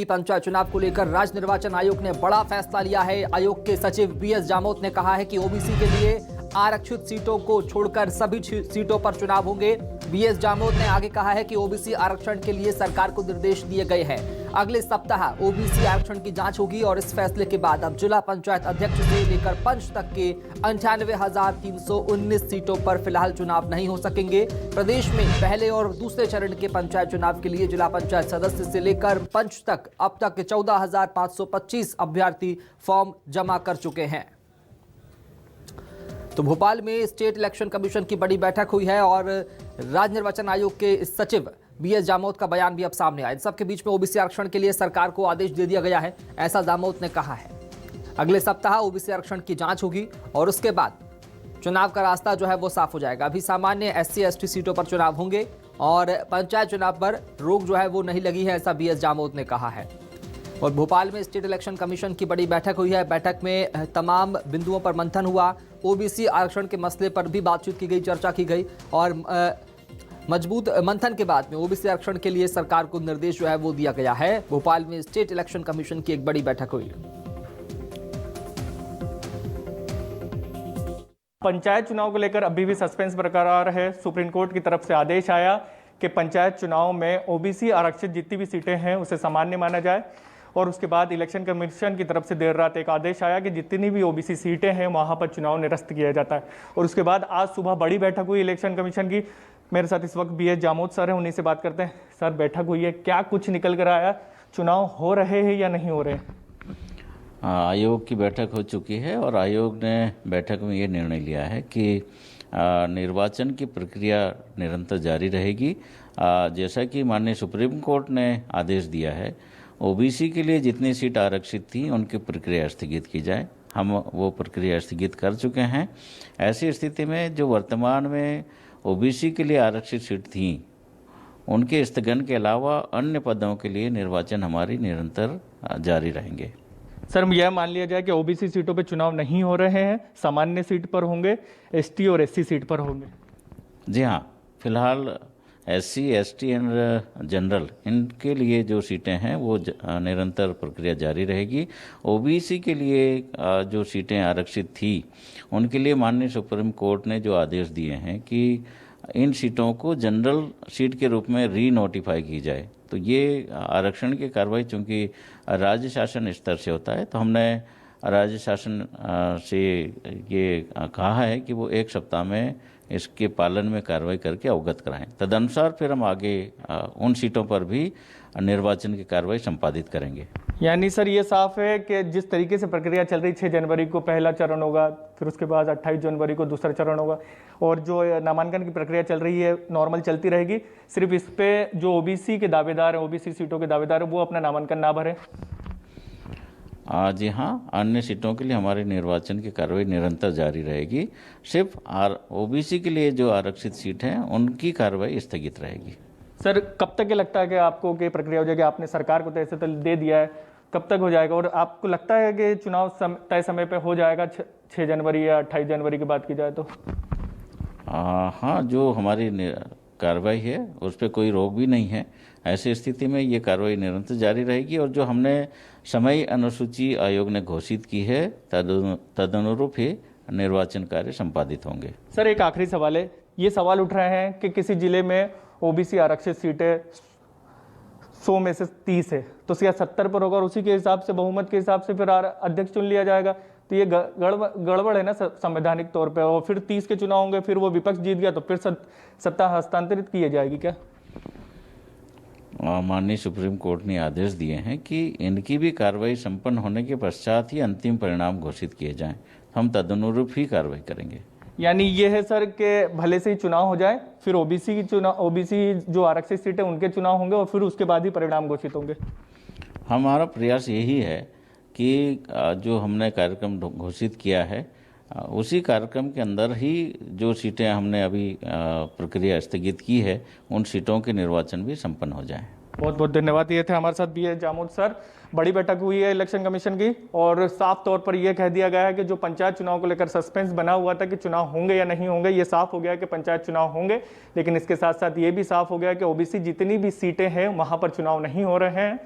पंचायत चुनाव को लेकर राज्य निर्वाचन आयोग ने बड़ा फैसला लिया है। आयोग के सचिव बीएस जामोद ने कहा है कि ओबीसी के लिए आरक्षित सीटों को छोड़कर सभी सीटों पर चुनाव होंगे। बीएस जामोद ने आगे कहा है कि ओबीसी आरक्षण के लिए सरकार को निर्देश दिए गए हैं। अगले सप्ताह ओबीसी आरक्षण की जांच होगी और इस फैसले के बाद अब जिला पंचायत अध्यक्ष से लेकर पंच तक के 98,319 सीटों पर फिलहाल चुनाव नहीं हो सकेंगे। प्रदेश में पहले और दूसरे चरण के पंचायत चुनाव के लिए जिला पंचायत सदस्य से लेकर पंच तक अब तक 14,525 अभ्यर्थी फॉर्म जमा कर चुके हैं। तो भोपाल में स्टेट इलेक्शन कमीशन की बड़ी बैठक हुई है और राज्य निर्वाचन आयोग के सचिव बीएस जामोद का बयान भी अब सामने आया। इन सबके बीच में ओबीसी आरक्षण के लिए सरकार को आदेश दे दिया गया है, ऐसा जामोद ने कहा है। अगले सप्ताह ओबीसी आरक्षण की जांच होगी और उसके बाद चुनाव का रास्ता जो है वो साफ हो जाएगा। अभी सामान्य एससी एसटी सीटों पर चुनाव होंगे और पंचायत चुनाव पर रोक जो है वो नहीं लगी है, ऐसा बीएस जामोद ने कहा है। और भोपाल में स्टेट इलेक्शन कमीशन की बड़ी बैठक हुई है। बैठक में तमाम बिंदुओं पर मंथन हुआ। ओबीसी आरक्षण के मसले पर भी बातचीत की गई, चर्चा की गई और मजबूत मंथन के बाद में ओबीसी आरक्षण के लिए सरकार को निर्देश जो है वो दिया गया है। भोपाल में स्टेट इलेक्शन कमीशन की एक बड़ी बैठक हुई। पंचायत चुनाव को लेकर अभी भी सस्पेंस बरकरार है। सुप्रीम कोर्ट की तरफ से आदेश आया कि पंचायत चुनाव में ओबीसी आरक्षित जितनी भी सीटें हैं उसे सामान्य माना जाए और उसके बाद इलेक्शन कमीशन की तरफ से देर रात एक आदेश आया कि जितनी भी ओबीसी सीटें हैं वहां पर चुनाव निरस्त किया जाता है। और उसके बाद आज सुबह बड़ी बैठक हुई इलेक्शन कमीशन की। मेरे साथ इस वक्त बीएस जामोद सर हैं, उन्हीं से बात करते हैं। सर, बैठक हुई है, क्या कुछ निकल कर आया? चुनाव हो रहे हैं या नहीं हो रहे? आयोग की बैठक हो चुकी है और आयोग ने बैठक में ये निर्णय लिया है कि निर्वाचन की प्रक्रिया निरंतर जारी रहेगी। जैसा कि माननीय सुप्रीम कोर्ट ने आदेश दिया है, ओबीसी के लिए जितनी सीट आरक्षित थी उनकी प्रक्रिया स्थगित की जाए। हम वो प्रक्रिया स्थगित कर चुके हैं। ऐसी स्थिति में जो वर्तमान में ओबीसी के लिए आरक्षित सीट थी उनके स्थगन के अलावा अन्य पदों के लिए निर्वाचन हमारी निरंतर जारी रहेंगे। सर, यह मान लिया जाए कि ओबीसी सीटों पर चुनाव नहीं हो रहे हैं, सामान्य सीट पर होंगे, एसटी और एससी सीट पर होंगे? जी हाँ, फिलहाल एससी एसटी एंड जनरल इनके लिए जो सीटें हैं वो निरंतर प्रक्रिया जारी रहेगी। ओबीसी के लिए जो सीटें आरक्षित थी उनके लिए माननीय सुप्रीम कोर्ट ने जो आदेश दिए हैं कि इन सीटों को जनरल सीट के रूप में री नोटिफाई की जाए। तो ये आरक्षण की कार्रवाई चूंकि राज्य शासन स्तर से होता है, तो हमने राज्य शासन से ये कहा है कि वो एक सप्ताह में इसके पालन में कार्रवाई करके अवगत कराएं। तदनुसार फिर हम आगे उन सीटों पर भी निर्वाचन की कार्रवाई संपादित करेंगे। यानी सर ये साफ है कि जिस तरीके से प्रक्रिया चल रही, 6 जनवरी को पहला चरण होगा, फिर उसके बाद 28 जनवरी को दूसरा चरण होगा और जो नामांकन की प्रक्रिया चल रही है नॉर्मल चलती रहेगी। सिर्फ इस पे जो ओबीसी के दावेदार हैं, ओबीसी सीटों के दावेदार हैं, वो अपना नामांकन ना भरें। जी हाँ, अन्य सीटों के लिए हमारी निर्वाचन की कार्रवाई निरंतर जारी रहेगी। सिर्फ ओबीसी के लिए जो आरक्षित सीट हैं उनकी कार्रवाई स्थगित रहेगी। सर, कब तक लगता है कि आपको कि प्रक्रिया हो जाएगी? आपने सरकार को ऐसे तो दे दिया है, कब तक हो जाएगा? और आपको लगता है कि चुनाव तय समय पे हो जाएगा 6 जनवरी या 28 जनवरी की बात की जाए तो? हाँ, जो हमारी कार्रवाई है उस पर कोई रोक भी नहीं है। ऐसी स्थिति में ये कार्रवाई निरंतर जारी रहेगी और जो हमने समय अनुसूची आयोग ने घोषित की है तदनुरूप ही निर्वाचन कार्य संपादित होंगे। सर, एक आखिरी सवाल है। ये सवाल उठ रहे हैं कि किसी जिले में ओबीसी आरक्षित सीटें 100 में से 30 है तो क्या 70 पर होगा और उसी के हिसाब से, बहुमत के हिसाब से फिर अध्यक्ष चुन लिया जाएगा? तो ये गड़बड़ है ना संवैधानिक तौर पे। और फिर 30 के चुनाव होंगे, फिर वो विपक्ष जीत गया तो फिर सत्ता हस्तांतरित की जाएगी क्या? माननीय सुप्रीम कोर्ट ने आदेश दिए हैं कि इनकी भी कार्रवाई संपन्न होने के पश्चात ही अंतिम परिणाम घोषित किए जाएं। हम तदनुरूप ही कार्रवाई करेंगे। यानी ये है सर कि भले से ही चुनाव हो जाए, फिर ओबीसी जो आरक्षित सीट है उनके चुनाव होंगे और फिर उसके बाद ही परिणाम घोषित होंगे। हमारा प्रयास यही है कि जो हमने कार्यक्रम घोषित किया है उसी कार्यक्रम के अंदर ही जो सीटें हमने अभी प्रक्रिया स्थगित की है उन सीटों के निर्वाचन भी संपन्न हो जाए। बहुत बहुत धन्यवाद। ये थे हमारे साथ बीएस जामोद सर। बड़ी बैठक हुई है इलेक्शन कमीशन की और साफ तौर पर यह कह दिया गया है कि जो पंचायत चुनाव को लेकर सस्पेंस बना हुआ था कि चुनाव होंगे या नहीं होंगे, ये साफ हो गया कि पंचायत चुनाव होंगे। लेकिन इसके साथ साथ ये भी साफ हो गया कि ओबीसी जितनी भी सीटें हैं वहां पर चुनाव नहीं हो रहे हैं।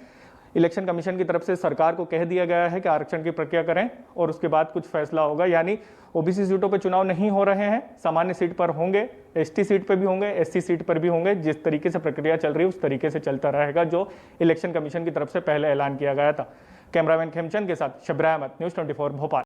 इलेक्शन कमीशन की तरफ से सरकार को कह दिया गया है कि आरक्षण की प्रक्रिया करें और उसके बाद कुछ फैसला होगा। यानी ओबीसी सीटों पर चुनाव नहीं हो रहे हैं, सामान्य सीट पर होंगे, एसटी सीट पर भी होंगे, एससी सीट पर भी होंगे। जिस तरीके से प्रक्रिया चल रही है उस तरीके से चलता रहेगा जो इलेक्शन कमीशन की तरफ से पहले ऐलान किया गया था। कैमरामैन खेमचंद के साथ शबरा अहमद, न्यूज़ 24 भोपाल।